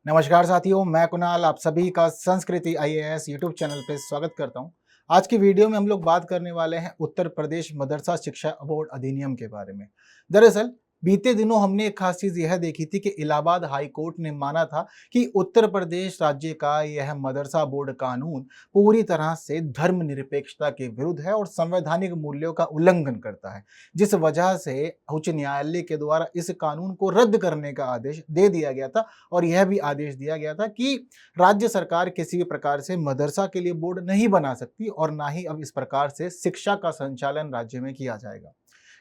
नमस्कार साथियों, मैं कुणाल आप सभी का संस्कृति आईएएस यूट्यूब चैनल पे स्वागत करता हूं। आज की वीडियो में हम लोग बात करने वाले हैं उत्तर प्रदेश मदरसा शिक्षा बोर्ड अधिनियम के बारे में। दरअसल बीते दिनों हमने एक खास चीज यह देखी थी कि इलाहाबाद हाई कोर्ट ने माना था कि उत्तर प्रदेश राज्य का यह मदरसा बोर्ड कानून पूरी तरह से धर्मनिरपेक्षता के विरुद्ध है और संवैधानिक मूल्यों का उल्लंघन करता है, जिस वजह से उच्च न्यायालय के द्वारा इस कानून को रद्द करने का आदेश दे दिया गया था। और यह भी आदेश दिया गया था कि राज्य सरकार किसी भी प्रकार से मदरसा के लिए बोर्ड नहीं बना सकती और ना ही अब इस प्रकार से शिक्षा का संचालन राज्य में किया जाएगा।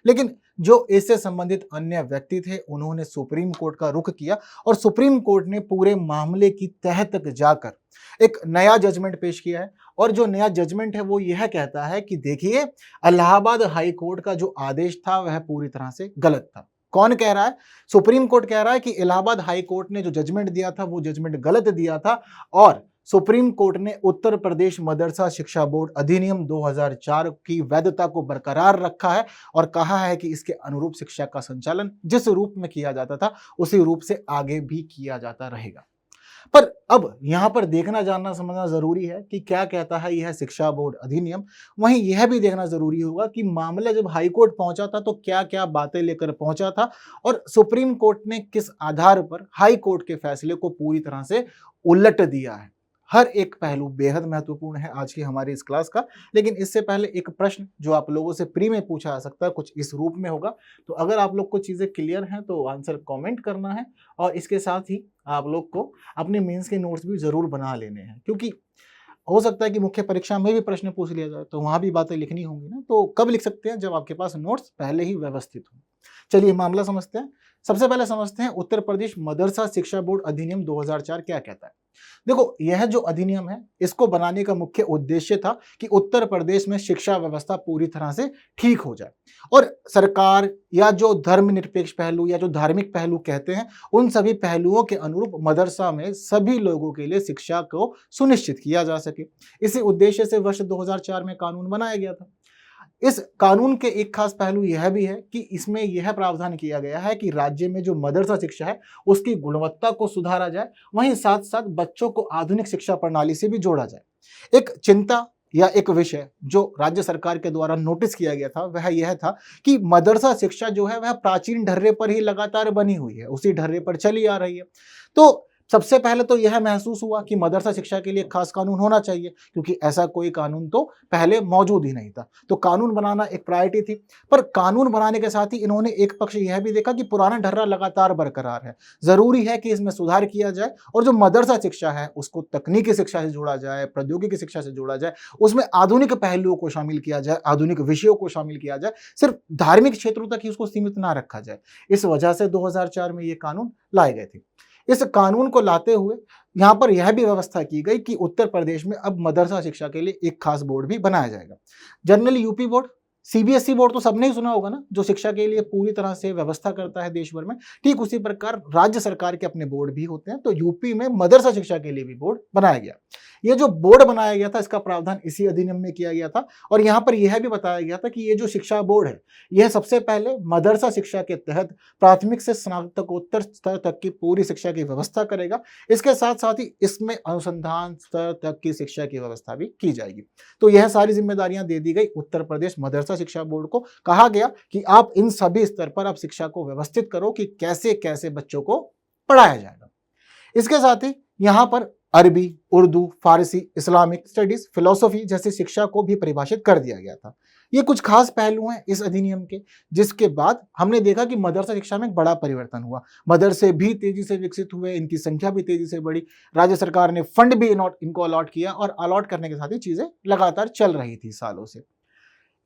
लेकिन जो इससे संबंधित अन्य व्यक्ति थे उन्होंने सुप्रीम कोर्ट का रुख किया और सुप्रीम कोर्ट ने पूरे मामले की तह तक जाकर एक नया जजमेंट पेश किया है। और जो नया जजमेंट है वो यह कहता है कि देखिए, इलाहाबाद हाई कोर्ट का जो आदेश था वह पूरी तरह से गलत था। कौन कह रहा है? सुप्रीम कोर्ट कह रहा है कि इलाहाबाद हाई कोर्ट ने जो जजमेंट दिया था वो जजमेंट गलत दिया था और सुप्रीम कोर्ट ने उत्तर प्रदेश मदरसा शिक्षा बोर्ड अधिनियम 2004 की वैधता को बरकरार रखा है और कहा है कि इसके अनुरूप शिक्षा का संचालन जिस रूप में किया जाता था उसी रूप से आगे भी किया जाता रहेगा। पर अब यहां पर देखना जानना समझना जरूरी है कि क्या कहता है यह शिक्षा बोर्ड अधिनियम। वहीं यह भी देखना जरूरी होगा कि मामला जब हाई कोर्ट पहुंचा था तो क्या क्या बातें लेकर पहुंचा था और सुप्रीम कोर्ट ने किस आधार पर हाई कोर्ट के फैसले को पूरी तरह से उलट दिया है। हर एक पहलू बेहद महत्वपूर्ण है आज की हमारी इस क्लास का। लेकिन इससे पहले एक प्रश्न जो आप लोगों से प्री में पूछा जा सकता है, कुछ इस रूप में होगा। तो अगर आप लोग को चीजें क्लियर हैं तो आंसर कमेंट करना है और इसके साथ ही आप लोग को अपने मेंस के नोट्स भी जरूर बना लेने हैं, क्योंकि हो सकता है कि मुख्य परीक्षा में भी प्रश्न पूछ लिया जाए तो वहां भी बातें लिखनी होंगी ना। तो कब लिख सकते हैं? जब आपके पास नोट्स पहले ही व्यवस्थित हो। चलिए मामला समझते हैं। सबसे पहले समझते हैं उत्तर प्रदेश मदरसा शिक्षा बोर्ड अधिनियम 2004 क्या कहता है। देखो, यह जो अधिनियम है इसको बनाने का मुख्य उद्देश्य था कि उत्तर प्रदेश में शिक्षा व्यवस्था पूरी तरह से ठीक हो जाए और सरकार या जो धर्मनिरपेक्ष पहलू या जो धार्मिक पहलू कहते हैं उन सभी पहलुओं के अनुरूप मदरसा में सभी लोगों के लिए शिक्षा को सुनिश्चित किया जा सके। इसी उद्देश्य से वर्ष 2004 में कानून बनाया गया था। इस कानून के एक खास पहलू यह भी है कि इसमें यह प्रावधान किया गया है कि राज्य में जो मदरसा शिक्षा है उसकी गुणवत्ता को सुधारा जाए, वहीं साथ साथ बच्चों को आधुनिक शिक्षा प्रणाली से भी जोड़ा जाए। एक चिंता या एक विषय जो राज्य सरकार के द्वारा नोटिस किया गया था वह यह था कि मदरसा शिक्षा जो है वह प्राचीन ढर्रे पर ही लगातार बनी हुई है, उसी ढर्रे पर चली आ रही है। तो सबसे पहले तो यह महसूस हुआ कि मदरसा शिक्षा के लिए खास कानून होना चाहिए, क्योंकि ऐसा कोई कानून तो पहले मौजूद ही नहीं था। तो कानून बनाना एक प्रायोरिटी थी। पर कानून बनाने के साथ ही इन्होंने एक पक्ष यह भी देखा कि पुराना ढर्रा लगातार बरकरार है, जरूरी है कि इसमें सुधार किया जाए और जो मदरसा शिक्षा है उसको तकनीकी शिक्षा से जोड़ा जाए, प्रौद्योगिकी शिक्षा से जोड़ा जाए, उसमें आधुनिक पहलुओं को शामिल किया जाए, आधुनिक विषयों को शामिल किया जाए, सिर्फ धार्मिक क्षेत्रों तक ही उसको सीमित ना रखा जाए। इस वजह से 2004 में ये कानून लाए गए थे। इस कानून को लाते हुए यहां पर यह भी व्यवस्था की गई कि उत्तर प्रदेश में अब मदरसा शिक्षा के लिए एक खास बोर्ड भी बनाया जाएगा। Generally UP board, CBSE board तो सबने ही सुना होगा ना, जो शिक्षा के लिए पूरी तरह से व्यवस्था करता है देश भर में। ठीक उसी प्रकार राज्य सरकार के अपने बोर्ड भी होते हैं। तो यूपी में मदरसा शिक्षा के लिए भी बोर्ड बनाया गया। ये जो बोर्ड बनाया गया था इसका प्रावधान इसी अधिनियम में किया गया था और यहाँ पर यह भी बताया गया था कि ये जो शिक्षा बोर्ड है यह सबसे पहले मदरसा शिक्षा के तहत प्राथमिक से स्नातकोत्तर स्तर तक की पूरी शिक्षा की व्यवस्था करेगा। इसके साथ साथ ही इसमें अनुसंधान स्तर तक की शिक्षा की व्यवस्था भी की जाएगी। तो यह सारी जिम्मेदारियां दे दी गई उत्तर प्रदेश मदरसा शिक्षा बोर्ड को। कहा गया कि आप इन सभी स्तर पर आप शिक्षा को व्यवस्थित करो कि कैसे कैसे बच्चों को पढ़ाया जाएगा। इसके साथ ही यहाँ पर अरबी, उर्दू, फारसी, इस्लामिक स्टडीज, फिलोसफी जैसी शिक्षा को भी परिभाषित कर दिया गया था। ये कुछ खास पहलू हैं इस अधिनियम के, जिसके बाद हमने देखा कि मदरसा शिक्षा में एक बड़ा परिवर्तन हुआ। मदरसे भी तेजी से विकसित हुए, इनकी संख्या भी तेजी से बढ़ी। राज्य सरकार ने फंड भी इनको अलॉट किया और अलॉट करने के साथ ही चीजें लगातार चल रही थी सालों से।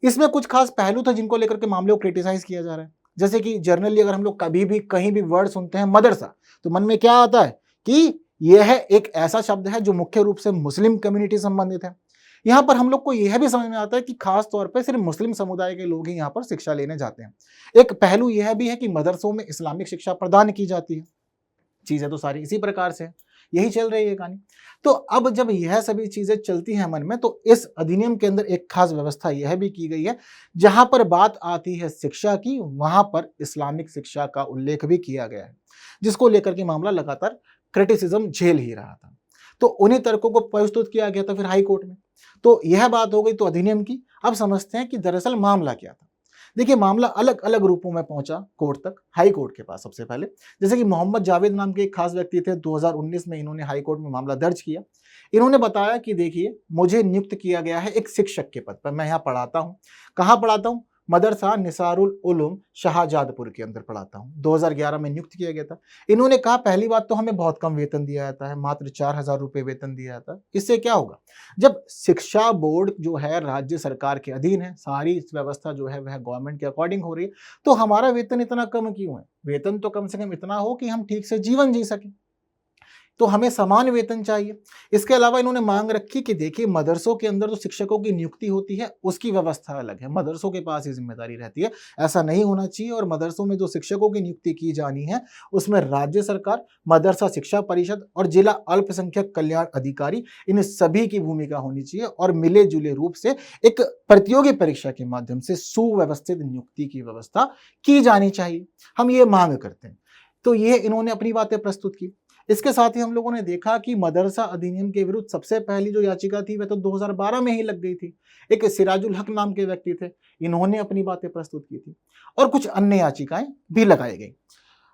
इसमें कुछ खास पहलू थे जिनको लेकर के मामले को क्रिटिसाइज किया जा रहा है। जैसे कि जनरली अगर हम लोग कभी भी कहीं भी वर्ड सुनते हैं मदरसा तो मन में क्या आता है कि यह एक ऐसा शब्द है जो मुख्य रूप से मुस्लिम कम्युनिटी संबंधित है। यहाँ पर हम लोग को यह भी समझ में आता है कि खास तौर पर सिर्फ मुस्लिम समुदाय के लोग ही यहाँ पर शिक्षा लेने जाते हैं। एक पहलू यह भी है कि मदरसों में इस्लामिक शिक्षा प्रदान की जाती है। चीजें तो सारी इसी प्रकार से यही चल रही है कहानी। तो अब जब यह सभी चीजें चलती हैं मन में, तो इस अधिनियम के अंदर एक खास व्यवस्था यह भी की गई है, जहां पर बात आती है शिक्षा की, वहां पर इस्लामिक शिक्षा का उल्लेख भी किया गया है, जिसको लेकर के मामला लगातार क्रिटिसिज्म झेल ही रहा था। तो उन्हीं तर्कों को प्रस्तुत किया गया था फिर हाई कोर्ट में। तो यह बात हो गई तो अधिनियम की। अब समझते हैं कि दरअसल मामला क्या था। देखिए, मामला अलग अलग रूपों में पहुंचा कोर्ट तक, हाई कोर्ट के पास सबसे पहले। जैसे कि मोहम्मद जावेद नाम के एक खास व्यक्ति थे, 2019 में इन्होंने हाई कोर्ट में मामला दर्ज किया। इन्होंने बताया कि देखिए, मुझे नियुक्त किया गया है एक शिक्षक के पद पर, मैं यहाँ पढ़ाता हूँ। कहाँ पढ़ाता हूँ? मदरसा निसारुल उलूम शाहजादपुर के अंदर पढ़ाता हूँ। 2011 में नियुक्त किया गया था। इन्होंने कहा पहली बात तो हमें बहुत कम वेतन दिया जाता है, मात्र 4,000 रुपये वेतन दिया जाता है। इससे क्या होगा? जब शिक्षा बोर्ड जो है राज्य सरकार के अधीन है, सारी व्यवस्था जो है वह गवर्नमेंट के अकॉर्डिंग हो रही है, तो हमारा वेतन इतना कम क्यों है? वेतन तो कम से कम इतना हो कि हम ठीक से जीवन जी सकें। तो हमें समान वेतन चाहिए। इसके अलावा इन्होंने मांग रखी कि देखिए, मदरसों के अंदर जो शिक्षकों की नियुक्ति होती है उसकी व्यवस्था अलग है, मदरसों के पास ये जिम्मेदारी रहती है। ऐसा नहीं होना चाहिए, और मदरसों में जो शिक्षकों की नियुक्ति की जानी है उसमें राज्य सरकार, मदरसा शिक्षा परिषद और जिला अल्पसंख्यक कल्याण अधिकारी, इन सभी की भूमिका होनी चाहिए, और मिले जुले रूप से एक प्रतियोगी परीक्षा के माध्यम से सुव्यवस्थित नियुक्ति की व्यवस्था की जानी चाहिए। हम ये मांग करते हैं। तो ये इन्होंने अपनी बातें प्रस्तुत की। इसके साथ ही हम लोगों ने देखा कि मदरसा अधिनियम के विरुद्ध सबसे पहली जो याचिका थी वह तो 2012 में ही लग गई थी। एक सिराजुल हक नाम के व्यक्ति थे, इन्होंने अपनी बातें प्रस्तुत की थी, और कुछ अन्य याचिकाएं भी लगाई गई।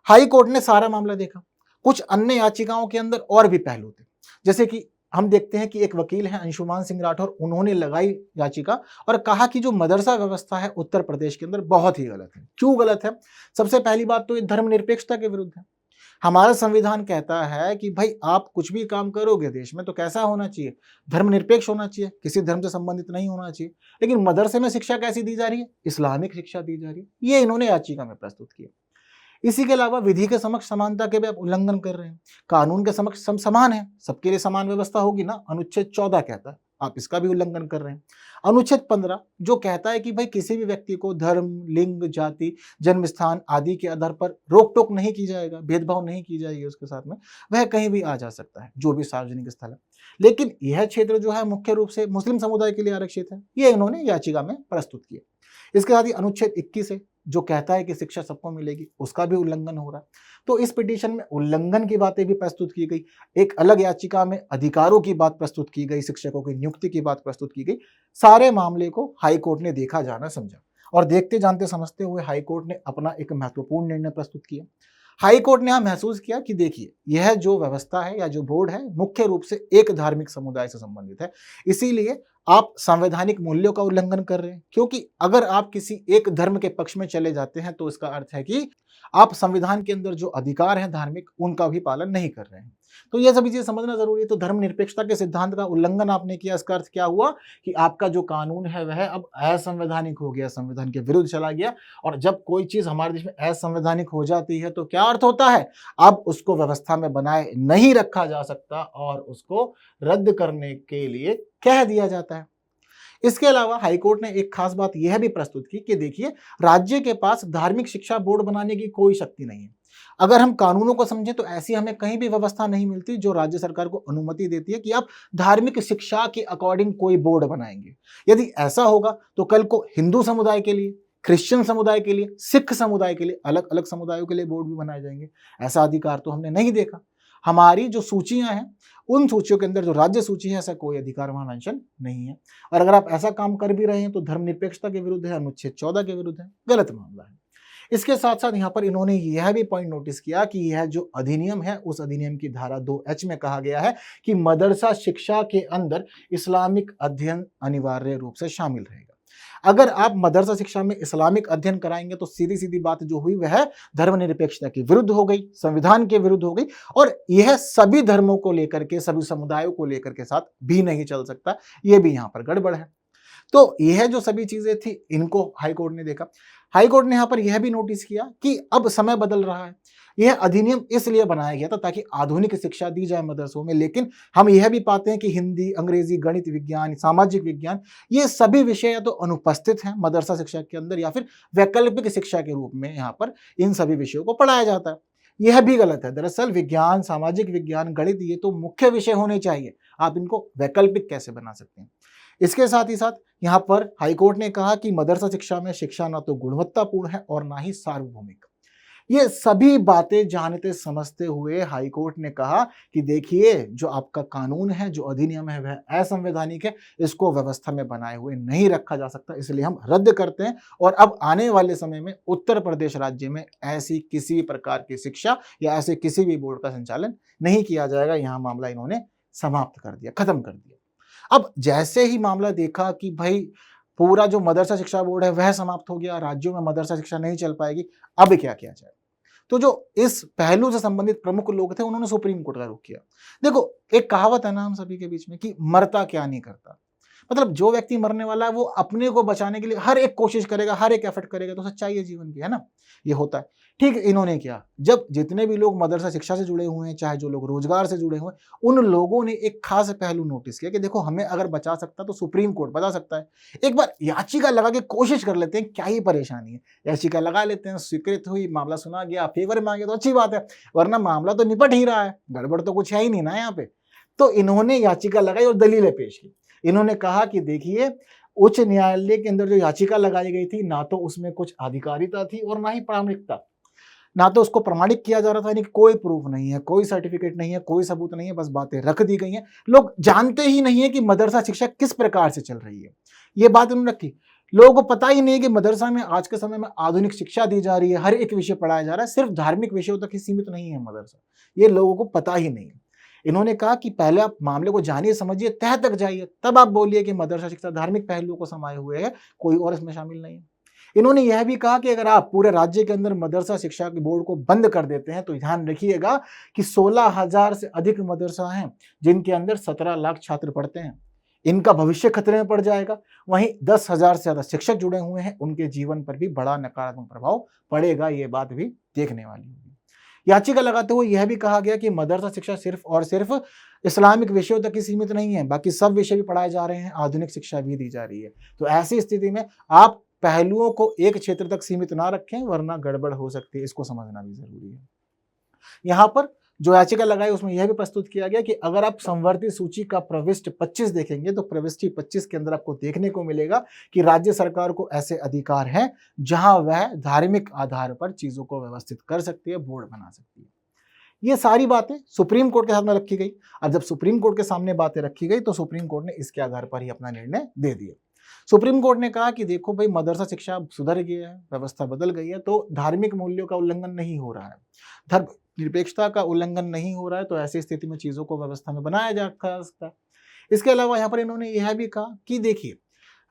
हाई कोर्ट ने सारा मामला देखा। कुछ अन्य याचिकाओं के अंदर और भी पहलू थे, जैसे कि हम देखते हैं कि एक वकील हैं अंशुमान सिंह राठौर, उन्होंने लगाई याचिका और कहा कि जो मदरसा व्यवस्था है उत्तर प्रदेश के अंदर बहुत ही गलत है। क्यों गलत है? सबसे पहली बात तो ये धर्मनिरपेक्षता के विरुद्ध है। हमारा संविधान कहता है कि भाई आप कुछ भी काम करोगे देश में तो कैसा होना चाहिए? धर्मनिरपेक्ष होना चाहिए, किसी धर्म से संबंधित नहीं होना चाहिए। लेकिन मदरसे में शिक्षा कैसी दी जा रही है? इस्लामिक शिक्षा दी जा रही है। ये इन्होंने याचिका में प्रस्तुत किया। इसी के अलावा विधि के समक्ष समानता के भी आप उल्लंघन कर रहे हैं। कानून के समक्ष सब समान है, सबके लिए समान व्यवस्था होगी ना, अनुच्छेद 14 कहता है, आप इसका भी उल्लंघन कर रहे हैं। अनुच्छेद 15 जो कहता है कि भाई किसी भी व्यक्ति को धर्म, लिंग, जाति, जन्म स्थान आदि के आधार पर रोक टोक नहीं की जाएगा, भेदभाव नहीं की जाएगी उसके साथ में, वह कहीं भी आ जा सकता है जो भी सार्वजनिक स्थल है। लेकिन यह क्षेत्र जो है मुख्य रूप से मुस्लिम समुदाय के लिए आरक्षित है, ये इन्होंने याचिका में प्रस्तुत किया। इसके साथ ही अनुच्छेद 21 है जो कहता है कि शिक्षा सबको मिलेगी, उसका भी उल्लंघन हो रहा है। तो इस पिटीशन में उल्लंघन की बातें भी प्रस्तुत की गई। एक अलग याचिका में अधिकारों की बात प्रस्तुत की गई, शिक्षकों की नियुक्ति की बात प्रस्तुत की गई। सारे मामले को हाई कोर्ट ने देखा, जाना, समझा, और देखते जानते समझते हुए हाई कोर्ट ने अपना एक महत्वपूर्ण निर्णय प्रस्तुत किया। हाई कोर्ट ने यहां महसूस किया कि देखिए, यह जो व्यवस्था है या जो बोर्ड है मुख्य रूप से एक धार्मिक समुदाय से संबंधित है, इसीलिए आप संवैधानिक मूल्यों का उल्लंघन कर रहे हैं। क्योंकि अगर आप किसी एक धर्म के पक्ष में चले जाते हैं तो इसका अर्थ है कि आप संविधान के अंदर जो अधिकार हैं धार्मिक, उनका भी पालन नहीं कर रहे हैं। तो यह सभी चीजें समझना जरूरी है। तो धर्मनिरपेक्षता के सिद्धांत का उल्लंघन आपने किया, इसका अर्थ क्या हुआ कि आपका जो कानून है वह अब असंवैधानिक हो गया, संविधान के विरुद्ध चला गया। और जब कोई चीज हमारे देश में असंवैधानिक हो जाती है तो क्या अर्थ होता है? अब उसको व्यवस्था में बनाए नहीं रखा जा सकता और उसको रद्द करने के लिए कह दिया जाता है। इसके अलावा हाईकोर्ट ने एक खास बात यह भी प्रस्तुत की कि देखिए, राज्य के पास धार्मिक शिक्षा बोर्ड बनाने की कोई शक्ति नहीं है। अगर हम कानूनों को समझें तो ऐसी हमें कहीं भी व्यवस्था नहीं मिलती जो राज्य सरकार को अनुमति देती है कि आप धार्मिक शिक्षा के अकॉर्डिंग कोई बोर्ड बनाएंगे। यदि ऐसा होगा तो कल को हिंदू समुदाय के लिए, क्रिश्चियन समुदाय के लिए, सिख समुदाय के लिए, अलग अलग समुदायों के लिए बोर्ड भी बनाए जाएंगे। ऐसा अधिकार तो हमने नहीं देखा। हमारी जो सूचियां हैं उन सूचियों के अंदर जो राज्य सूची है, ऐसा कोई अधिकार वहां मेंशन नहीं है। और अगर आप ऐसा काम कर भी रहे हैं तो धर्मनिरपेक्षता के विरुद्ध है, अनुच्छेद 14 के विरुद्ध है, गलत मामला है। इसके साथ साथ यहाँ पर इन्होंने यह भी पॉइंट नोटिस किया कि यह जो अधिनियम है उस अधिनियम की धारा 2H में कहा गया है कि मदरसा शिक्षा के अंदर इस्लामिक अध्ययन अनिवार्य रूप से शामिल रहेगा। अगर आप मदरसा शिक्षा में इस्लामिक अध्ययन कराएंगे तो सीधी सीधी बात जो हुई वह धर्मनिरपेक्षता के विरुद्ध हो गई, संविधान के विरुद्ध हो गई, और यह सभी धर्मों को लेकर के, सभी समुदायों को लेकर के साथ भी नहीं चल सकता। यह भी यहाँ पर गड़बड़ है। तो यह जो सभी चीजें थी इनको हाई कोर्ट ने देखा। हाई कोर्ट ने यहाँ पर यह भी नोटिस किया कि अब समय बदल रहा है। यह अधिनियम इसलिए बनाया गया था ताकि आधुनिक शिक्षा दी जाए मदरसों में, लेकिन हम यह भी पाते हैं कि हिंदी, अंग्रेजी, गणित, विज्ञान, सामाजिक विज्ञान, ये सभी विषय या तो अनुपस्थित हैं मदरसा शिक्षा के अंदर या फिर वैकल्पिक शिक्षा के रूप में यहाँ पर इन सभी विषयों को पढ़ाया जाता है। यह भी गलत है। दरअसल विज्ञान, सामाजिक विज्ञान, गणित ये तो मुख्य विषय होने चाहिए, आप इनको वैकल्पिक कैसे बना सकते हैं? इसके साथ ही साथ यहाँ पर हाईकोर्ट ने कहा कि मदरसा शिक्षा में शिक्षा ना तो गुणवत्तापूर्ण है और ना ही सार्वभौमिक। ये सभी बातें जानते समझते हुए हाईकोर्ट ने कहा कि देखिए, जो आपका कानून है, जो अधिनियम है, वह असंवैधानिक है, इसको व्यवस्था में बनाए हुए नहीं रखा जा सकता, इसलिए हम रद्द करते हैं और अब आने वाले समय में उत्तर प्रदेश राज्य में ऐसी किसी प्रकार की शिक्षा या ऐसे किसी भी बोर्ड का संचालन नहीं किया जाएगा। यहाँ मामला इन्होंने समाप्त कर दिया, खत्म कर दिया। अब जैसे ही मामला देखा कि भाई पूरा जो मदरसा शिक्षा बोर्ड है वह समाप्त हो गया, राज्यों में मदरसा शिक्षा नहीं चल पाएगी, अब क्या किया जाए? तो जो इस पहलू से संबंधित प्रमुख लोग थे, उन्होंने सुप्रीम कोर्ट का रुख किया। देखो, एक कहावत है ना हम सभी के बीच में कि मरता क्या नहीं करता। मतलब जो व्यक्ति मरने वाला है वो अपने को बचाने के लिए हर एक कोशिश करेगा, हर एक एफर्ट करेगा, तो सच्चाई है जीवन की, है ना? ये होता है। ठीक इन्होंने किया, जब जितने भी लोग मदरसा शिक्षा से जुड़े हुए हैं, चाहे जो लोग रोजगार से जुड़े हुए हैं, उन लोगों ने एक खास पहलू नोटिस किया कि देखो, हमें अगर बचा सकता तो सुप्रीम कोर्ट बचा सकता है। एक बार याचिका लगा के कोशिश कर लेते हैं, क्या ही परेशानी है। याचिका लगा लेते हैं, स्वीकृत हुई, मामला सुना गया, फेवर में आ गया तो अच्छी बात है, वरना मामला तो निपट ही रहा है, गड़बड़ तो कुछ है ही नहीं ना यहाँ पे। तो इन्होंने याचिका लगाई और दलीलें पेश की। इन्होंने कहा कि देखिए, उच्च न्यायालय के अंदर जो याचिका लगाई गई थी, ना तो उसमें कुछ आधिकारिता थी और ना ही प्रामाणिकता, ना तो उसको प्रमाणित किया जा रहा था, यानी कि कोई प्रूफ नहीं है, कोई सर्टिफिकेट नहीं है, कोई सबूत नहीं है, बस बातें रख दी गई हैं। लोग जानते ही नहीं है कि मदरसा शिक्षा किस प्रकार से चल रही है, ये बात उन्होंने रखी। लोगों को पता ही नहीं है कि मदरसा में आज के समय में आधुनिक शिक्षा दी जा रही है, हर एक विषय पढ़ाया जा रहा है, सिर्फ धार्मिक विषयों तक ही सीमित नहीं है मदरसा, ये लोगों को पता ही नहीं है। इन्होंने कहा कि पहले आप मामले को जानिए, समझिए, तह तक जाइए, तब आप बोलिए कि मदरसा शिक्षा धार्मिक पहलुओं को समाये हुए है, कोई और इसमें शामिल नहीं है। इन्होंने यह भी कहा कि अगर आप पूरे राज्य के अंदर मदरसा शिक्षा के बोर्ड को बंद कर देते हैं तो ध्यान रखिएगा कि 16,000 से अधिक मदरसा हैं जिनके अंदर 17 लाख छात्र पढ़ते हैं, इनका भविष्य खतरे में पड़ जाएगा। वहीं 10,000 से ज्यादा शिक्षक जुड़े हुए हैं, उनके जीवन पर भी बड़ा नकारात्मक प्रभाव पड़ेगा, ये बात भी देखने वाली होगी। याचिका लगाते हुए यह भी कहा गया कि मदरसा शिक्षा सिर्फ और सिर्फ इस्लामिक विषयों तक ही सीमित नहीं है, बाकी सब विषय भी पढ़ाए जा रहे हैं, आधुनिक शिक्षा भी दी जा रही है। तो ऐसी स्थिति में आप पहलुओं को एक क्षेत्र तक सीमित ना रखें, वरना गड़बड़ हो सकती है, इसको समझना भी जरूरी है। यहाँ पर जो याचिका लगाई उसमें यह भी प्रस्तुत किया गया कि अगर आप संवर्ती सूची का प्रविष्टि 25 देखेंगे तो प्रविष्टि 25 के अंदर आपको देखने को मिलेगा कि राज्य सरकार को ऐसे अधिकार हैं जहां वह धार्मिक आधार पर चीजों को व्यवस्थित कर सकती है, बोर्ड बना सकती है। ये सारी बातें सुप्रीम कोर्ट के सामने रखी गई और जब सुप्रीम कोर्ट के सामने बातें रखी गई तो सुप्रीम कोर्ट ने इसके आधार पर ही अपना निर्णय दे दिया। सुप्रीम कोर्ट ने कहा कि देखो भाई, मदरसा शिक्षा सुधर गई है, व्यवस्था बदल गई है, तो धार्मिक मूल्यों का उल्लंघन नहीं हो रहा है, धर्म निरपेक्षता का उल्लंघन नहीं हो रहा है, तो ऐसी स्थिति में चीजों को व्यवस्था में बनाया जा सकता है। इसके अलावा यहाँ पर इन्होंने यह भी कहा कि देखिए,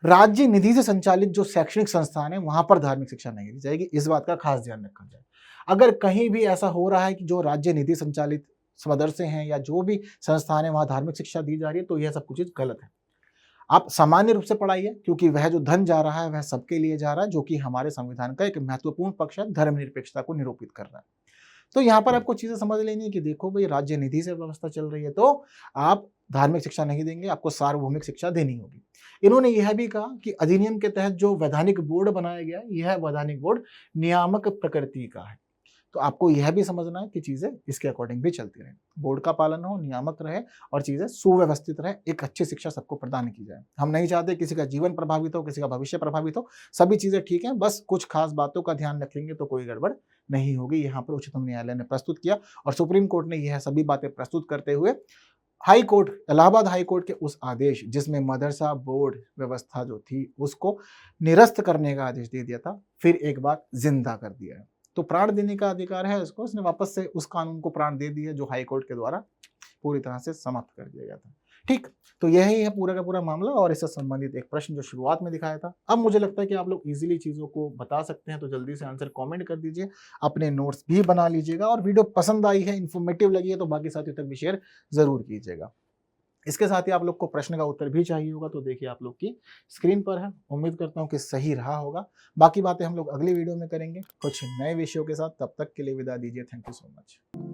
राज्य निधि से संचालित जो शैक्षणिक संस्थान है वहां पर धार्मिक शिक्षा नहीं दी जाएगी, इस बात का खास ध्यान रखा जाए। अगर कहीं भी ऐसा हो रहा है कि जो राज्य निधि संचालित मदरसे हैं या जो भी संस्थान है वहां धार्मिक शिक्षा दी जा रही है, तो यह सब कुछ गलत है। आप सामान्य रूप से पढ़ाइए, क्योंकि वह जो धन जा रहा है वह सबके लिए जा रहा है, जो कि हमारे संविधान का एक महत्वपूर्ण पक्ष है, धर्मनिरपेक्षता को निरूपित कर रहा है। तो यहाँ पर आपको चीजें समझ लेनी है कि देखो भाई, राज्य निधि से व्यवस्था चल रही है तो आप धार्मिक शिक्षा नहीं देंगे, आपको सार्वभौमिक शिक्षा देनी होगी। इन्होंने यह भी कहा कि अधिनियम के तहत जो वैधानिक बोर्ड बनाया गया है, यह वैधानिक बोर्ड नियामक प्रकृति का है, तो आपको यह भी समझना है कि चीजें इसके अकॉर्डिंग भी चलती रहें, बोर्ड का पालन हो, नियामक रहे और चीजें सुव्यवस्थित रहे, एक अच्छी शिक्षा सबको प्रदान की जाए। हम नहीं चाहते किसी का जीवन प्रभावित हो, किसी का भविष्य प्रभावित हो, सभी चीजें ठीक है, बस कुछ खास बातों का ध्यान रखेंगे तो कोई गड़बड़ नहीं होगी। यहाँ पर उच्चतम न्यायालय ने प्रस्तुत किया और सुप्रीम कोर्ट ने यह सभी बातें प्रस्तुत करते हुए high court, Allahabad high court के उस आदेश जिसमें मदरसा बोर्ड व्यवस्था जो थी उसको निरस्त करने का आदेश दे दिया था, फिर एक बार जिंदा कर दिया है। तो प्राण देने का अधिकार है इसको, उसने वापस से उस कानून को प्राण दे दिया जो हाई कोर्ट के द्वारा पूरी तरह से समाप्त कर दिया गया था। ठीक, तो यही है पूरा का पूरा मामला और इससे संबंधित एक प्रश्न जो शुरुआत में दिखाया था। अब मुझे लगता है कि आप लोग इजीली चीज़ों को बता सकते हैं, तो जल्दी से आंसर कमेंट कर दीजिए, अपने नोट्स भी बना लीजिएगा और वीडियो पसंद आई है, इन्फॉर्मेटिव लगी है तो बाकी साथियों तक भी शेयर जरूर कीजिएगा। इसके साथ ही आप लोग को प्रश्न का उत्तर भी चाहिए होगा, तो देखिए आप लोग की स्क्रीन पर है, उम्मीद करता हूँ कि सही रहा होगा। बाकी बातें हम लोग अगली वीडियो में करेंगे कुछ नए विषयों के साथ, तब तक के लिए विदा दीजिए। Thank you so much.